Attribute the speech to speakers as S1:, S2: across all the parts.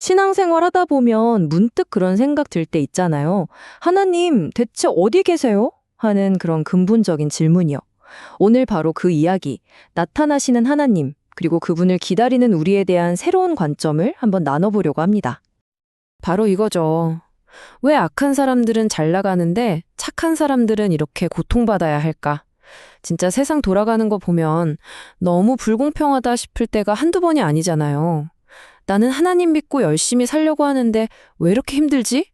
S1: 신앙생활 하다 보면 문득 그런 생각 들 때 있잖아요. 하나님, 대체 어디 계세요? 하는 그런 근본적인 질문이요. 오늘 바로 그 이야기, 나타나시는 하나님, 그리고 그분을 기다리는 우리에 대한 새로운 관점을 한번 나눠보려고 합니다. 바로 이거죠. 왜 악한 사람들은 잘 나가는데 착한 사람들은 이렇게 고통받아야 할까? 진짜 세상 돌아가는 거 보면 너무 불공평하다 싶을 때가 한두 번이 아니잖아요. 나는 하나님 믿고 열심히 살려고 하는데 왜 이렇게 힘들지?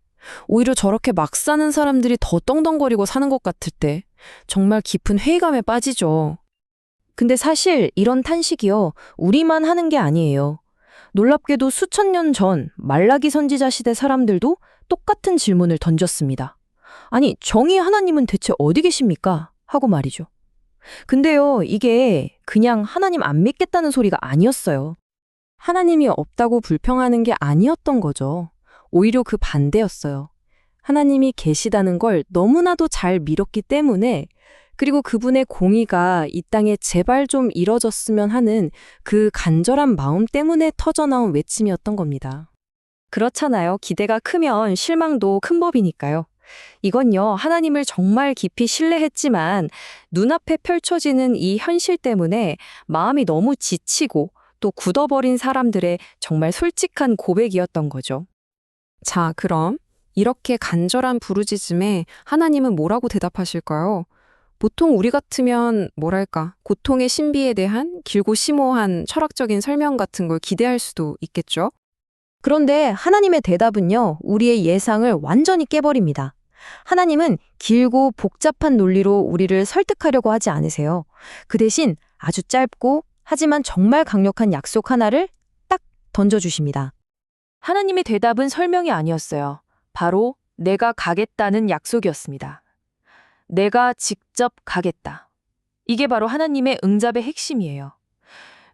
S1: 오히려 저렇게 막 사는 사람들이 더 떵떵거리고 사는 것 같을 때 정말 깊은 회의감에 빠지죠. 근데 사실 이런 탄식이요, 우리만 하는 게 아니에요. 놀랍게도 수천 년 전 말라기 선지자 시대 사람들도 똑같은 질문을 던졌습니다. 아니, 정의의 하나님은 대체 어디 계십니까? 하고 말이죠. 근데요, 이게 그냥 하나님 안 믿겠다는 소리가 아니었어요. 하나님이 없다고 불평하는 게 아니었던 거죠. 오히려 그 반대였어요. 하나님이 계시다는 걸 너무나도 잘 믿었기 때문에, 그리고 그분의 공의가 이 땅에 제발 좀 이뤄졌으면 하는 그 간절한 마음 때문에 터져나온 외침이었던 겁니다. 그렇잖아요. 기대가 크면 실망도 큰 법이니까요. 이건요, 하나님을 정말 깊이 신뢰했지만 눈앞에 펼쳐지는 이 현실 때문에 마음이 너무 지치고 또 굳어버린 사람들의 정말 솔직한 고백이었던 거죠. 자, 그럼 이렇게 간절한 부르짖음에 하나님은 뭐라고 대답하실까요? 보통 우리 같으면 뭐랄까, 고통의 신비에 대한 길고 심오한 철학적인 설명 같은 걸 기대할 수도 있겠죠? 그런데 하나님의 대답은요, 우리의 예상을 완전히 깨버립니다. 하나님은 길고 복잡한 논리로 우리를 설득하려고 하지 않으세요. 그 대신 아주 짧고 하지만 정말 강력한 약속 하나를 딱 던져주십니다. 하나님의 대답은 설명이 아니었어요. 바로 내가 가겠다는 약속이었습니다. 내가 직접 가겠다. 이게 바로 하나님의 응답의 핵심이에요.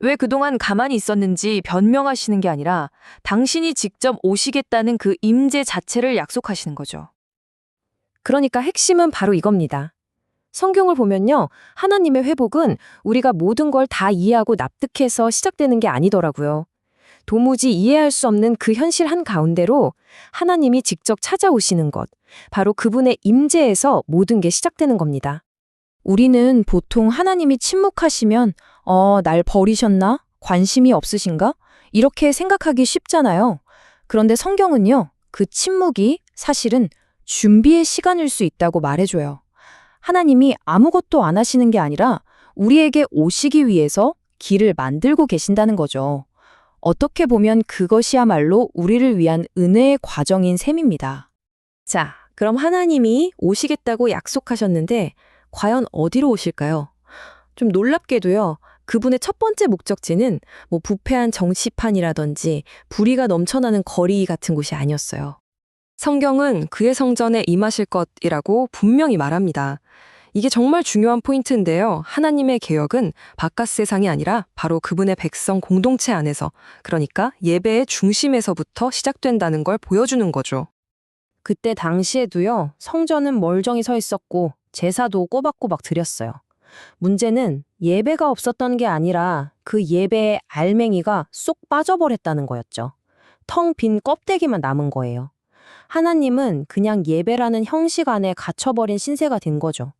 S1: 왜 그동안 가만히 있었는지 변명하시는 게 아니라 당신이 직접 오시겠다는 그 임재 자체를 약속하시는 거죠. 그러니까 핵심은 바로 이겁니다. 성경을 보면요, 하나님의 회복은 우리가 모든 걸 다 이해하고 납득해서 시작되는 게 아니더라고요. 도무지 이해할 수 없는 그 현실 한가운데로 하나님이 직접 찾아오시는 것, 바로 그분의 임재에서 모든 게 시작되는 겁니다. 우리는 보통 하나님이 침묵하시면 날 버리셨나? 관심이 없으신가? 이렇게 생각하기 쉽잖아요. 그런데 성경은요, 그 침묵이 사실은 준비의 시간일 수 있다고 말해줘요. 하나님이 아무것도 안 하시는 게 아니라 우리에게 오시기 위해서 길을 만들고 계신다는 거죠. 어떻게 보면 그것이야말로 우리를 위한 은혜의 과정인 셈입니다. 자, 그럼 하나님이 오시겠다고 약속하셨는데 과연 어디로 오실까요? 좀 놀랍게도요, 그분의 첫 번째 목적지는 부패한 정치판이라든지 불의가 넘쳐나는 거리 같은 곳이 아니었어요. 성경은 그의 성전에 임하실 것이라고 분명히 말합니다. 이게 정말 중요한 포인트인데요. 하나님의 개혁은 바깥 세상이 아니라 바로 그분의 백성 공동체 안에서, 그러니까 예배의 중심에서부터 시작된다는 걸 보여주는 거죠. 그때 당시에도요, 성전은 멀쩡히 서 있었고 제사도 꼬박꼬박 드렸어요. 문제는 예배가 없었던 게 아니라 그 예배의 알맹이가 쏙 빠져버렸다는 거였죠. 텅 빈 껍데기만 남은 거예요. 하나님은 그냥 예배라는 형식 안에 갇혀버린 신세가 된 거죠.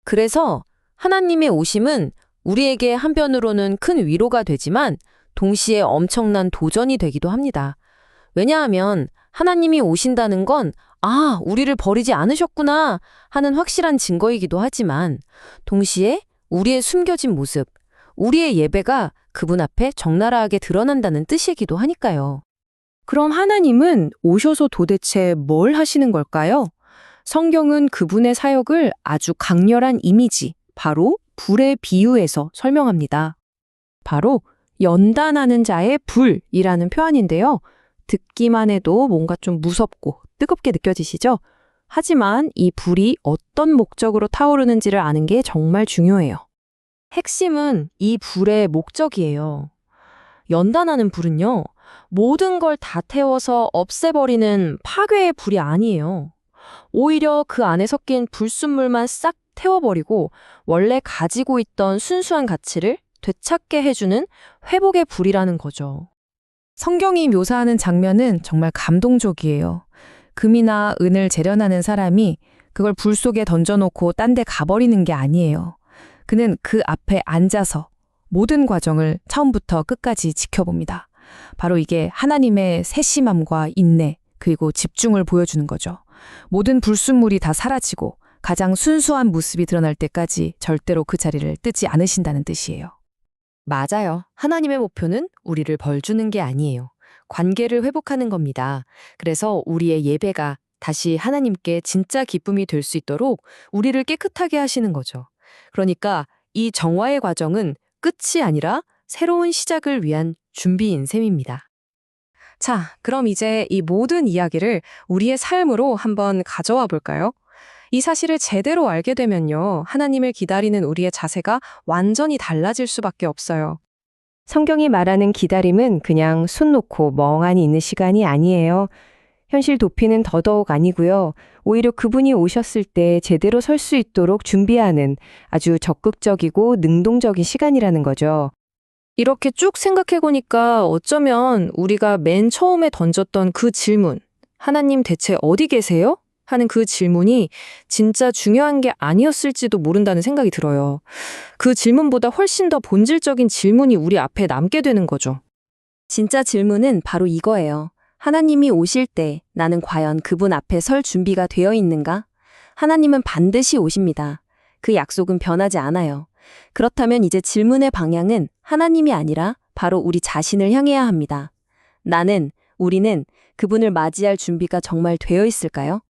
S1: 그래서 하나님의 오심은 우리에게 한편으로는 큰 위로가 되지만 동시에 엄청난 도전이 되기도 합니다. 왜냐하면 하나님이 오신다는 건 우리를 버리지 않으셨구나 하는 확실한 증거이기도 하지만 동시에 우리의 숨겨진 모습, 우리의 예배가 그분 앞에 적나라하게 드러난다는 뜻이기도 하니까요. 그럼 하나님은 오셔서 도대체 뭘 하시는 걸까요? 성경은 그분의 사역을 아주 강렬한 이미지, 바로 불에 비유해서 설명합니다. 바로 연단하는 자의 불이라는 표현인데요. 듣기만 해도 뭔가 좀 무섭고 뜨겁게 느껴지시죠? 하지만 이 불이 어떤 목적으로 타오르는지를 아는 게 정말 중요해요. 핵심은 이 불의 목적이에요. 연단하는 불은요, 모든 걸 다 태워서 없애버리는 파괴의 불이 아니에요. 오히려 그 안에 섞인 불순물만 싹 태워버리고 원래 가지고 있던 순수한 가치를 되찾게 해주는 회복의 불이라는 거죠.
S2: 성경이 묘사하는 장면은 정말 감동적이에요. 금이나 은을 재련하는 사람이 그걸 불 속에 던져놓고 딴 데 가버리는 게 아니에요. 그는 그 앞에 앉아서 모든 과정을 처음부터 끝까지 지켜봅니다. 바로 이게 하나님의 세심함과 인내, 그리고 집중을 보여주는 거죠. 모든 불순물이 다 사라지고 가장 순수한 모습이 드러날 때까지 절대로 그 자리를 뜨지 않으신다는 뜻이에요.
S1: 맞아요. 하나님의 목표는 우리를 벌주는 게 아니에요. 관계를 회복하는 겁니다. 그래서 우리의 예배가 다시 하나님께 진짜 기쁨이 될 수 있도록 우리를 깨끗하게 하시는 거죠. 그러니까 이 정화의 과정은 끝이 아니라 새로운 시작을 위한 준비인 셈입니다. 자, 그럼 이제 이 모든 이야기를 우리의 삶으로 한번 가져와 볼까요? 이 사실을 제대로 알게 되면요, 하나님을 기다리는 우리의 자세가 완전히 달라질 수밖에 없어요.
S3: 성경이 말하는 기다림은 그냥 손 놓고 멍하니 있는 시간이 아니에요. 현실 도피는 더더욱 아니고요. 오히려 그분이 오셨을 때 제대로 설 수 있도록 준비하는 아주 적극적이고 능동적인 시간이라는 거죠.
S1: 이렇게 쭉 생각해보니까 어쩌면 우리가 맨 처음에 던졌던 그 질문, 하나님 대체 어디 계세요? 하는 그 질문이 진짜 중요한 게 아니었을지도 모른다는 생각이 들어요. 그 질문보다 훨씬 더 본질적인 질문이 우리 앞에 남게 되는 거죠. 진짜 질문은 바로 이거예요. 하나님이 오실 때 나는 과연 그분 앞에 설 준비가 되어 있는가? 하나님은 반드시 오십니다. 그 약속은 변하지 않아요. 그렇다면 이제 질문의 방향은 하나님이 아니라 바로 우리 자신을 향해야 합니다. 우리는 그분을 맞이할 준비가 정말 되어 있을까요?